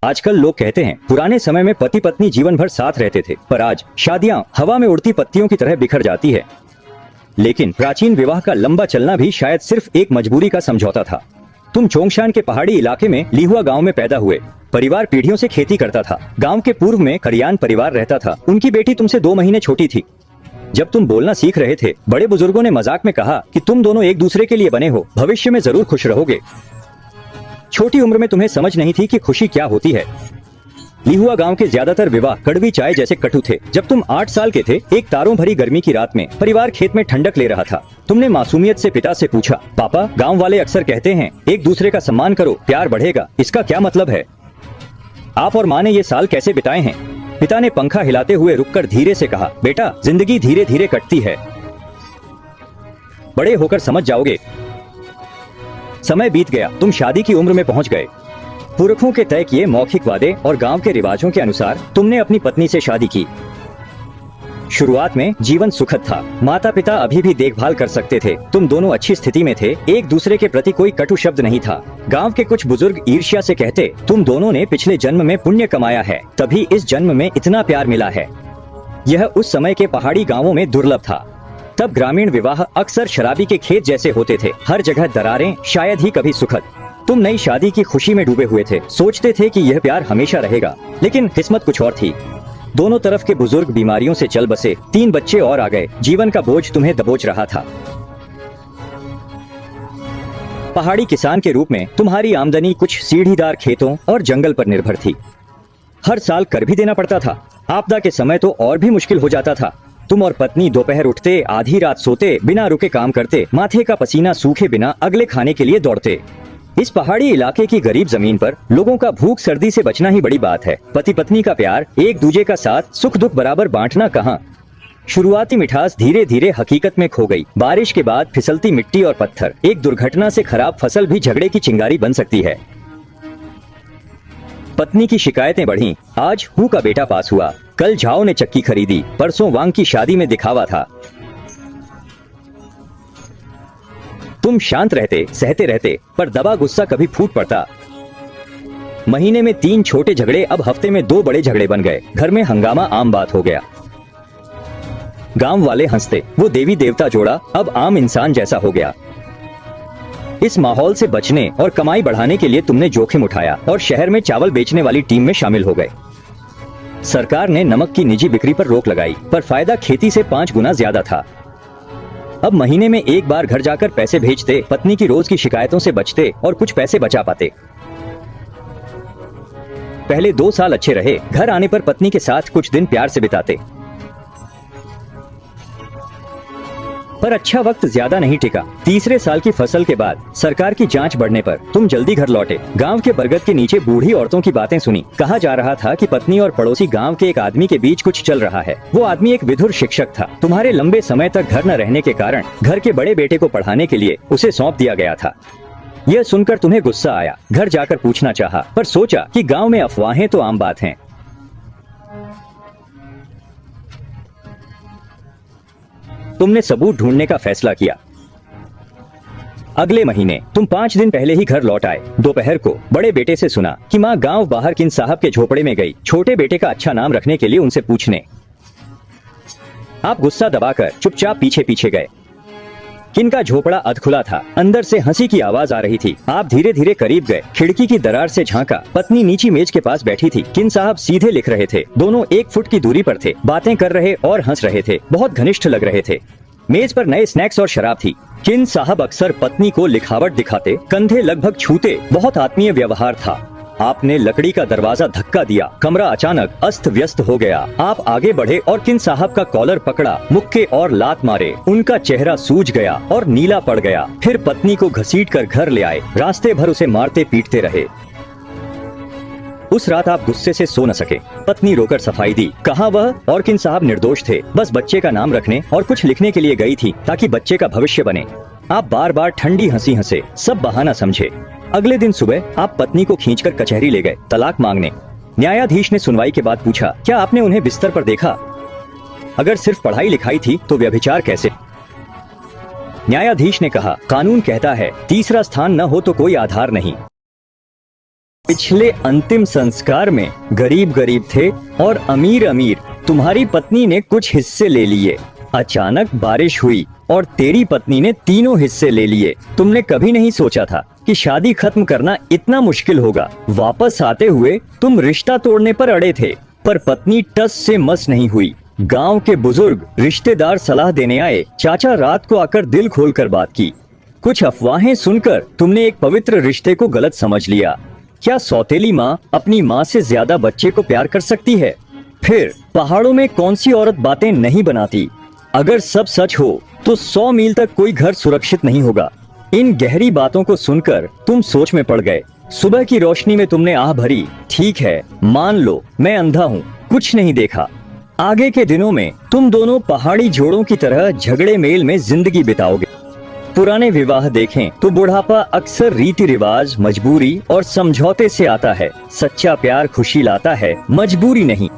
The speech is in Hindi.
आजकल लोग कहते हैं पुराने समय में पति पत्नी जीवन भर साथ रहते थे, पर आज शादियां हवा में उड़ती पत्तियों की तरह बिखर जाती है। लेकिन प्राचीन विवाह का लंबा चलना भी शायद सिर्फ एक मजबूरी का समझौता था। तुम चोंगशान के पहाड़ी इलाके में लिहुआ गांव में पैदा हुए। परिवार पीढ़ियों से खेती करता था। गांव के पूर्व में करियान परिवार रहता था। उनकी बेटी तुमसे 2 महीने छोटी थी। जब तुम बोलना सीख रहे थे, बड़े बुजुर्गों ने मजाक में कहा कि तुम दोनों एक दूसरे के लिए बने हो, भविष्य में जरूर खुश रहोगे। छोटी उम्र में तुम्हें समझ नहीं थी कि खुशी क्या होती है। लिहुआ गांव के ज्यादातर विवाह कड़वी चाय जैसे कटु थे। जब तुम 8 साल के थे, एक तारों भरी गर्मी की रात में परिवार खेत में ठंडक ले रहा था। तुमने मासूमियत से पिता से पूछा, पापा, गांव वाले अक्सर कहते हैं एक दूसरे का सम्मान करो, प्यार बढ़ेगा, इसका क्या मतलब है? आप और माँ ने ये साल कैसे बिताए हैं? पिता ने पंखा हिलाते हुए रुककर धीरे से कहा, बेटा, जिंदगी धीरे धीरे कटती है, बड़े होकर समझ जाओगे। समय बीत गया, तुम शादी की उम्र में पहुंच गए। पुरखों के तय किए मौखिक वादे और गांव के रिवाजों के अनुसार तुमने अपनी पत्नी से शादी की। शुरुआत में जीवन सुखद था। माता पिता अभी भी देखभाल कर सकते थे। तुम दोनों अच्छी स्थिति में थे। एक दूसरे के प्रति कोई कटु शब्द नहीं था। गांव के कुछ बुजुर्ग ईर्ष्या से कहते, तुम दोनों ने पिछले जन्म में पुण्य कमाया है, तभी इस जन्म में इतना प्यार मिला है। यह उस समय के पहाड़ी गाँवों में दुर्लभ था। तब ग्रामीण विवाह अक्सर शराबी के खेत जैसे होते थे। हर जगह दरारें, शायद ही कभी सुखद। तुम नई शादी की खुशी में डूबे हुए थे। सोचते थे कि यह प्यार हमेशा रहेगा, लेकिन किस्मत कुछ और थी। दोनों तरफ के बुजुर्ग बीमारियों से चल बसे। 3 बच्चे और आ गए। जीवन का बोझ तुम्हें दबोच रहा था। पहाड़ी किसान के रूप में तुम्हारी आमदनी कुछ सीढ़ीदार खेतों और जंगल पर निर्भर थी। हर साल कर भी देना पड़ता था। आपदा के समय तो और भी मुश्किल हो जाता था। तुम और पत्नी दोपहर उठते, आधी रात सोते, बिना रुके काम करते, माथे का पसीना सूखे बिना अगले खाने के लिए दौड़ते। इस पहाड़ी इलाके की गरीब जमीन पर लोगों का भूख सर्दी से बचना ही बड़ी बात है। पति पत्नी का प्यार, एक दूजे का साथ, सुख दुख बराबर बांटना कहाँ। शुरुआती मिठास धीरे धीरे हकीकत में खो गई। बारिश के बाद फिसलती मिट्टी और पत्थर, एक दुर्घटना से खराब फसल भी झगड़े की चिंगारी बन सकती है। पत्नी की शिकायतें बढ़ीं। आज हूँ का बेटा पास हुआ, कल झाओ ने चक्की खरीदी, परसों वांग की शादी में दिखावा था। तुम शांत रहते, सहते रहते, पर दबा गुस्सा कभी फूट पड़ता। महीने में 3 छोटे झगड़े अब हफ्ते में 2 बड़े झगड़े बन गए। घर में हंगामा आम बात हो गया। गांव वाले हंसते, वो देवी देवता जोड़ा अब आम इंसान जैसा हो गया। इस माहौल से बचने और कमाई बढ़ाने के लिए तुमने जोखिम उठाया और शहर में चावल बेचने वाली टीम में शामिल हो गए। सरकार ने नमक की निजी बिक्री पर रोक लगाई, पर फायदा खेती से 5 गुना ज्यादा था। अब महीने में एक बार घर जाकर पैसे भेजते, पत्नी की रोज की शिकायतों से बचते और कुछ पैसे बचा पाते। पहले 2 साल अच्छे रहे। घर आने पर पत्नी के साथ कुछ दिन प्यार से बिताते, पर अच्छा वक्त ज्यादा नहीं टिका। तीसरे साल की फसल के बाद सरकार की जांच बढ़ने पर तुम जल्दी घर लौटे। गांव के बरगद के नीचे बूढ़ी औरतों की बातें सुनी। कहा जा रहा था कि पत्नी और पड़ोसी गांव के एक आदमी के बीच कुछ चल रहा है। वो आदमी एक विधुर शिक्षक था। तुम्हारे लंबे समय तक घर न रहने के कारण घर के बड़े बेटे को पढ़ाने के लिए उसे सौंप दिया गया था। यह सुनकर तुम्हें गुस्सा आया। घर जाकर पूछना चाहा, पर सोचा कि गाँव में अफवाहें तो आम बात है। तुमने सबूत ढूंढने का फैसला किया। अगले महीने तुम 5 दिन पहले ही घर लौट आए। दोपहर को बड़े बेटे से सुना कि माँ गांव बाहर किन साहब के झोपड़े में गई, छोटे बेटे का अच्छा नाम रखने के लिए उनसे पूछने। आप गुस्सा दबाकर चुपचाप पीछे पीछे गए। किन का झोपड़ा अधखुला था। अंदर से हंसी की आवाज आ रही थी। आप धीरे धीरे करीब गए। खिड़की की दरार से झांका। पत्नी नीची मेज के पास बैठी थी। किन साहब सीधे लिख रहे थे। दोनों 1 फुट की दूरी पर थे। बातें कर रहे और हंस रहे थे। बहुत घनिष्ठ लग रहे थे। मेज पर नए स्नैक्स और शराब थी। किन साहब अक्सर पत्नी को लिखावट दिखाते, कंधे लगभग छूते। बहुत आत्मीय व्यवहार था। आपने लकड़ी का दरवाजा धक्का दिया। कमरा अचानक अस्त व्यस्त हो गया। आप आगे बढ़े और किन साहब का कॉलर पकड़ा, मुक्के और लात मारे। उनका चेहरा सूज गया और नीला पड़ गया। फिर पत्नी को घसीटकर घर ले आए। रास्ते भर उसे मारते पीटते रहे। उस रात आप गुस्से से सो न सके। पत्नी रोकर सफाई दी। कहा वह और किन साहब निर्दोष थे, बस बच्चे का नाम रखने और कुछ लिखने के लिए गई थी ताकि बच्चे का भविष्य बने। आप बार बार ठंडी हंसी हंसे, सब बहाना समझे। अगले दिन सुबह आप पत्नी को खींचकर कचहरी ले गए तलाक मांगने। न्यायाधीश ने सुनवाई के बाद पूछा, क्या आपने उन्हें बिस्तर पर देखा? अगर सिर्फ पढ़ाई लिखाई थी तो व्यभिचार कैसे? न्यायाधीश ने कहा, कानून कहता है तीसरा स्थान न हो तो कोई आधार नहीं। पिछले अंतिम संस्कार में गरीब गरीब थे और अमीर अमीर। तुम्हारी पत्नी ने कुछ हिस्से ले लिए। अचानक बारिश हुई और तेरी पत्नी ने तीनों हिस्से ले लिए। तुमने कभी नहीं सोचा था कि शादी खत्म करना इतना मुश्किल होगा। वापस आते हुए तुम रिश्ता तोड़ने पर अड़े थे, पर पत्नी टस से मस नहीं हुई। गांव के बुजुर्ग रिश्तेदार सलाह देने आए। चाचा रात को आकर दिल खोलकर बात की। कुछ अफवाहें सुनकर तुमने एक पवित्र रिश्ते को गलत समझ लिया। क्या सौतेली माँ अपनी माँ से ज्यादा बच्चे को प्यार कर सकती है? फिर पहाड़ों में कौन सी औरत बातें नहीं बनाती? अगर सब सच हो तो 100 मील तक कोई घर सुरक्षित नहीं होगा। इन गहरी बातों को सुनकर तुम सोच में पड़ गए। सुबह की रोशनी में तुमने आह भरी। ठीक है, मान लो मैं अंधा हूँ, कुछ नहीं देखा। आगे के दिनों में तुम दोनों पहाड़ी जोड़ों की तरह झगड़े मेल में जिंदगी बिताओगे। पुराने विवाह देखें तो बुढ़ापा अक्सर रीति रिवाज, मजबूरी और समझौते से आता है। सच्चा प्यार खुशी लाता है, मजबूरी नहीं।